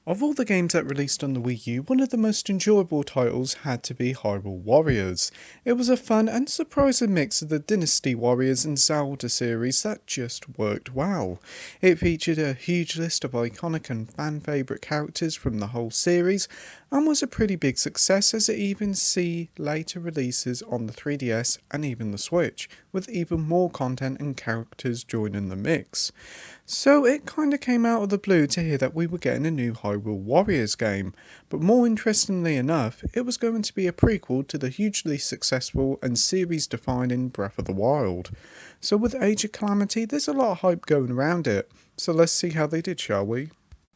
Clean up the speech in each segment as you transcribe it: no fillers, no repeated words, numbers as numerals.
Of all the games that released on the Wii U, one of the most enjoyable titles had to be Hyrule Warriors. It was a fun and surprising mix of the Dynasty Warriors and Zelda series that just worked well. It featured a huge list of iconic and fan favourite characters from the whole series, and was a pretty big success as it even see later releases on the 3DS and even the Switch, with even more content and characters joining the mix. So it kinda came out of the blue to hear that we were getting a new Hyrule Warriors game, but more interestingly enough, it was going to be a prequel to the hugely successful and series-defining Breath of the Wild. So with Age of Calamity, there's a lot of hype going around it, so let's see how they did, shall we?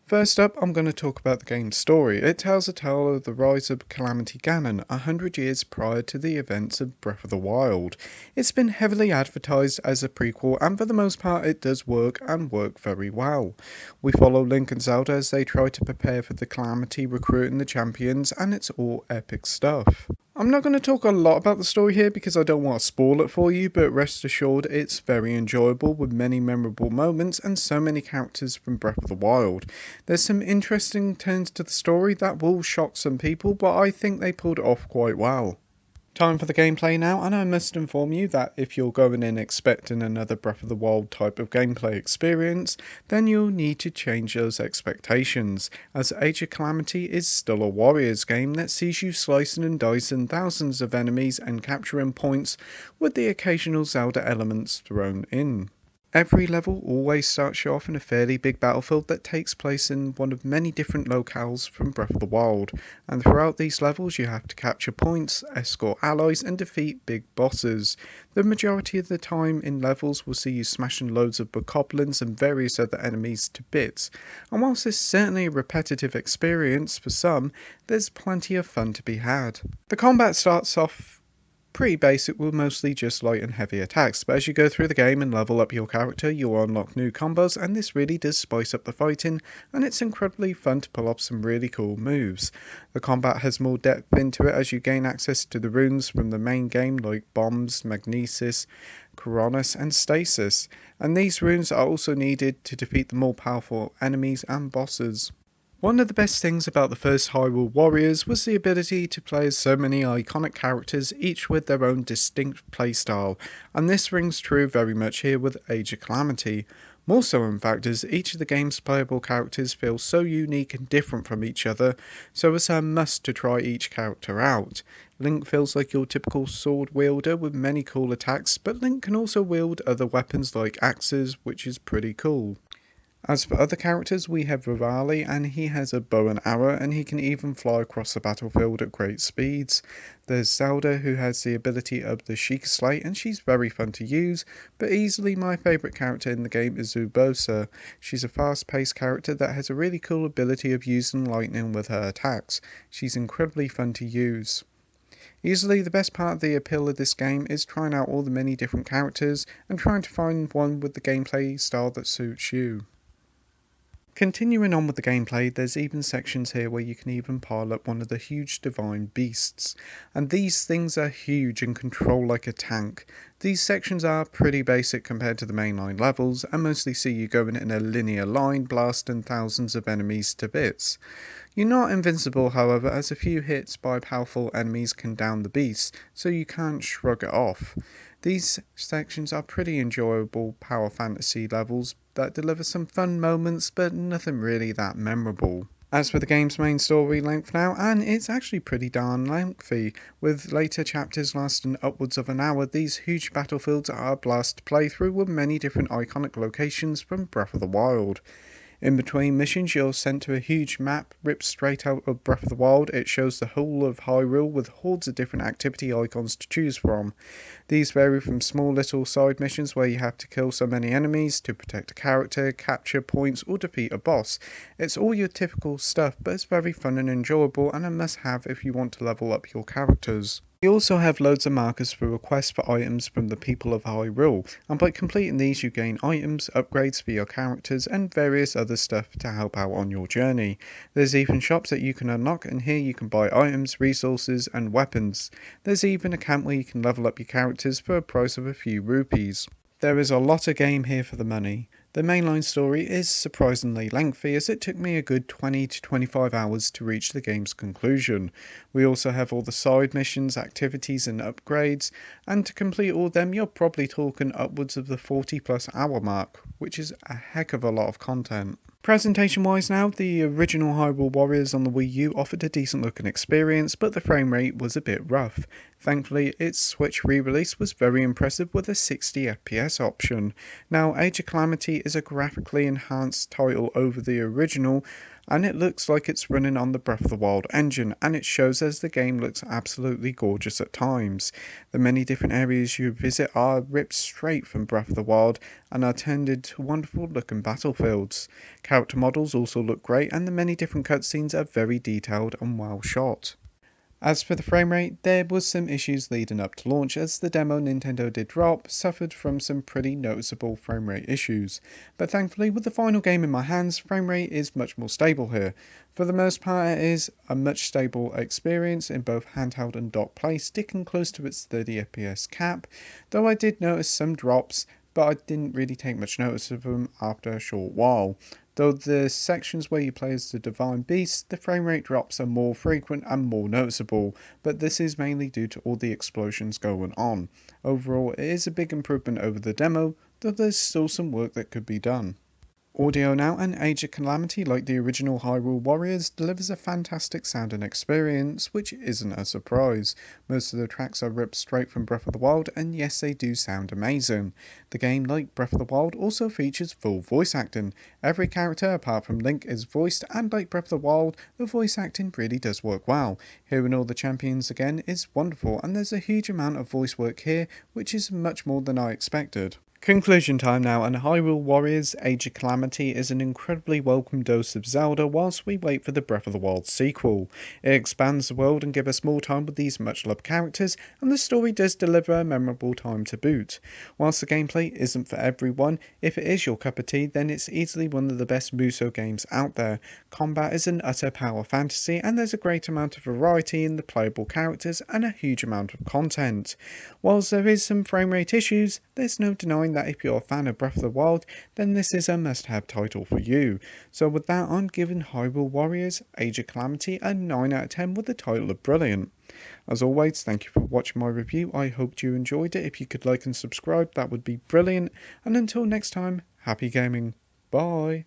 First up, I'm going to talk about the game's story. It tells a tale of the rise of Calamity Ganon 100 years prior to the events of Breath of the Wild. It's been heavily advertised as a prequel, and for the most part it does work and work very well. We follow Link and Zelda as they try to prepare for the Calamity recruiting the champions, and it's all epic stuff. I'm not going to talk a lot about the story here because I don't want to spoil it for you, but rest assured it's very enjoyable with many memorable moments and so many characters from Breath of the Wild. There's some interesting turns to the story that will shock some people, but I think they pulled it off quite well. Time for the gameplay now, and I must inform you that if you're going in expecting another Breath of the Wild type of gameplay experience, then you'll need to change those expectations, as Age of Calamity is still a Warriors game that sees you slicing and dicing thousands of enemies and capturing points with the occasional Zelda elements thrown in. Every level always starts you off in a fairly big battlefield that takes place in one of many different locales from Breath of the Wild, and throughout these levels you have to capture points, escort allies and defeat big bosses. The majority of the time in levels will see you smashing loads of bokoblins and various other enemies to bits, and whilst it's certainly a repetitive experience for some, there's plenty of fun to be had. The combat starts off pretty basic with mostly just light and heavy attacks, but as you go through the game and level up your character, you'll unlock new combos, and this really does spice up the fighting, and it's incredibly fun to pull off some really cool moves. The combat has more depth into it as you gain access to the runes from the main game like Bombs, Magnesis, Coronis and Stasis, and these runes are also needed to defeat the more powerful enemies and bosses. One of the best things about the first Hyrule Warriors was the ability to play as so many iconic characters, each with their own distinct playstyle, and this rings true very much here with Age of Calamity. More so in fact, as each of the game's playable characters feel so unique and different from each other, so it's a must to try each character out. Link feels like your typical sword wielder with many cool attacks, but Link can also wield other weapons like axes, which is pretty cool. As for other characters, we have Rivali, and he has a bow and arrow, and he can even fly across the battlefield at great speeds. There's Zelda, who has the ability of the Sheikah Slate, and she's very fun to use, but easily my favourite character in the game is Zubosa. She's a fast-paced character that has a really cool ability of using lightning with her attacks. She's incredibly fun to use. Easily the best part of the appeal of this game is trying out all the many different characters, and trying to find one with the gameplay style that suits you. Continuing on with the gameplay, there's even sections here where you can even pile up one of the huge divine beasts, and these things are huge and control like a tank. These sections are pretty basic compared to the mainline levels, and mostly see you going in a linear line blasting thousands of enemies to bits. You're not invincible however, as a few hits by powerful enemies can down the beast, so you can't shrug it off. These sections are pretty enjoyable power fantasy levels that deliver some fun moments, but nothing really that memorable. As for the game's main story length now, and it's actually pretty darn lengthy, with later chapters lasting upwards of an hour, these huge battlefields are a blast to play through with many different iconic locations from Breath of the Wild. In between missions, you're sent to a huge map ripped straight out of Breath of the Wild. It shows the whole of Hyrule with hordes of different activity icons to choose from. These vary from small little side missions where you have to kill so many enemies to protect a character, capture points or defeat a boss. It's all your typical stuff, but it's very fun and enjoyable, and a must have if you want to level up your characters. You also have loads of markers for requests for items from the people of Hyrule, and by completing these you gain items, upgrades for your characters and various other stuff to help out on your journey. There's even shops that you can unlock, and here you can buy items, resources and weapons. There's even a camp where you can level up your characters for a price of a few rupees. There is a lot of game here for the money. The mainline story is surprisingly lengthy, as it took me a good 20 to 25 hours to reach the game's conclusion. We also have all the side missions, activities and upgrades, and to complete all of them you're probably talking upwards of the 40+ hour mark, which is a heck of a lot of content. Presentation wise now, the original Hyrule Warriors on the Wii U offered a decent looking experience, but the frame rate was a bit rough. Thankfully, its Switch re-release was very impressive with a 60 FPS option. Now, Age of Calamity is a graphically enhanced title over the original, and it looks like it's running on the Breath of the Wild engine, and it shows as the game looks absolutely gorgeous at times. The many different areas you visit are ripped straight from Breath of the Wild and are turned into wonderful looking battlefields. Character models also look great, and the many different cutscenes are very detailed and well shot. As for the frame rate, there was some issues leading up to launch, as the demo Nintendo did drop suffered from some pretty noticeable frame rate issues, but thankfully with the final game in my hands, frame rate is much more stable here. For the most part it is a much stable experience in both handheld and dock play, sticking close to its 30 FPS cap, though I did notice some drops, but I didn't really take much notice of them after a short while. Though the sections where you play as the Divine Beast, the frame rate drops are more frequent and more noticeable, but this is mainly due to all the explosions going on. Overall, it is a big improvement over the demo, though there's still some work that could be done. Audio now, and Age of Calamity, like the original Hyrule Warriors, delivers a fantastic sounding experience, which isn't a surprise. Most of the tracks are ripped straight from Breath of the Wild, and yes, they do sound amazing. The game, like Breath of the Wild, also features full voice acting. Every character apart from Link is voiced, and like Breath of the Wild, the voice acting really does work well. Hearing all the champions again is wonderful, and there's a huge amount of voice work here, which is much more than I expected. Conclusion time now, and Hyrule Warriors Age of Calamity is an incredibly welcome dose of Zelda whilst we wait for the Breath of the Wild sequel. It expands the world and gives us more time with these much loved characters, and the story does deliver a memorable time to boot. Whilst the gameplay isn't for everyone, if it is your cup of tea, then it's easily one of the best Musou games out there. Combat is an utter power fantasy, and there's a great amount of variety in the playable characters and a huge amount of content. Whilst there is some frame rate issues, there's no denying that if you're a fan of Breath of the Wild, then this is a must-have title for you. So with that, I'm giving Hyrule Warriors Age of Calamity a 9 out of 10 with the title of brilliant. As always, thank you for watching my review. I hope you enjoyed it. If you could like and subscribe, that would be brilliant. And until next time, happy gaming. Bye.